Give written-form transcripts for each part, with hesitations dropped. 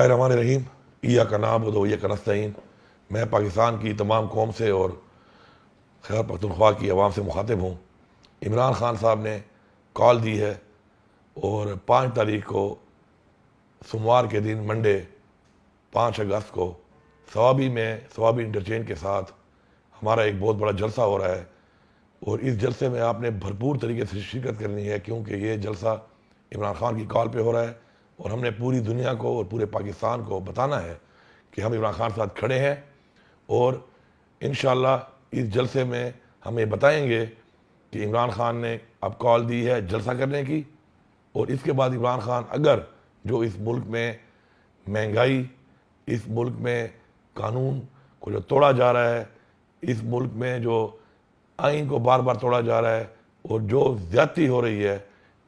الرحمن الرحیم، ایاک نعبد و ایاک نستعین۔ میں پاکستان کی تمام قوم سے اور خیبر پختونخوا کی عوام سے مخاطب ہوں۔ عمران خان صاحب نے کال دی ہے اور 5 تاریخ کو سوموار کے دن منڈے 5 اگست کو ثوابی انٹرچینج کے ساتھ ہمارا ایک بہت بڑا جلسہ ہو رہا ہے، اور اس جلسے میں آپ نے بھرپور طریقے سے شرکت کرنی ہے، کیونکہ یہ جلسہ عمران خان کی کال پہ ہو رہا ہے اور ہم نے پوری دنیا کو اور پورے پاکستان کو بتانا ہے کہ ہم عمران خان کے ساتھ کھڑے ہیں، اور انشاءاللہ اس جلسے میں ہم یہ بتائیں گے کہ عمران خان نے اب کال دی ہے جلسہ کرنے کی، اور اس کے بعد عمران خان اگر جو اس ملک میں مہنگائی، اس ملک میں قانون کو جو توڑا جا رہا ہے، اس ملک میں جو آئین کو بار بار توڑا جا رہا ہے اور جو زیادتی ہو رہی ہے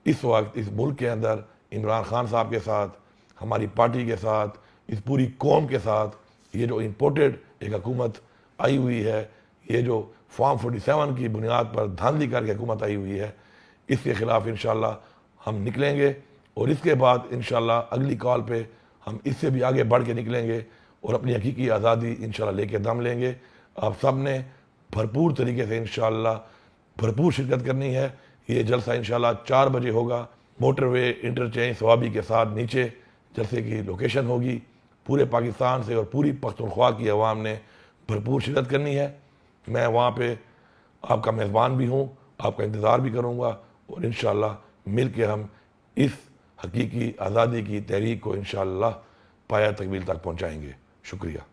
اس وقت اس ملک کے اندر، عمران خان صاحب کے ساتھ، ہماری پارٹی کے ساتھ، اس پوری قوم کے ساتھ یہ جو امپورٹڈ ایک حکومت آئی ہوئی ہے، یہ جو فارم 47 کی بنیاد پر دھاندلی کر کے حکومت آئی ہوئی ہے، اس کے خلاف انشاءاللہ ہم نکلیں گے، اور اس کے بعد انشاءاللہ اگلی کال پہ ہم اس سے بھی آگے بڑھ کے نکلیں گے اور اپنی حقیقی آزادی انشاءاللہ لے کے دم لیں گے۔ آپ سب نے بھرپور طریقے سے انشاءاللہ بھرپور شرکت کرنی ہے۔ یہ جلسہ انشاءاللہ 4 بجے ہوگا، موٹر وے انٹرچینج ثوابی کے ساتھ نیچے جلسے کی لوکیشن ہوگی۔ پورے پاکستان سے اور پوری پختونخوا کی عوام نے بھرپور شرکت کرنی ہے۔ میں وہاں پہ آپ کا میزبان بھی ہوں، آپ کا انتظار بھی کروں گا، اور انشاءاللہ مل کے ہم اس حقیقی آزادی کی تحریک کو انشاءاللہ پایہ تکمیل تک پہنچائیں گے۔ شکریہ۔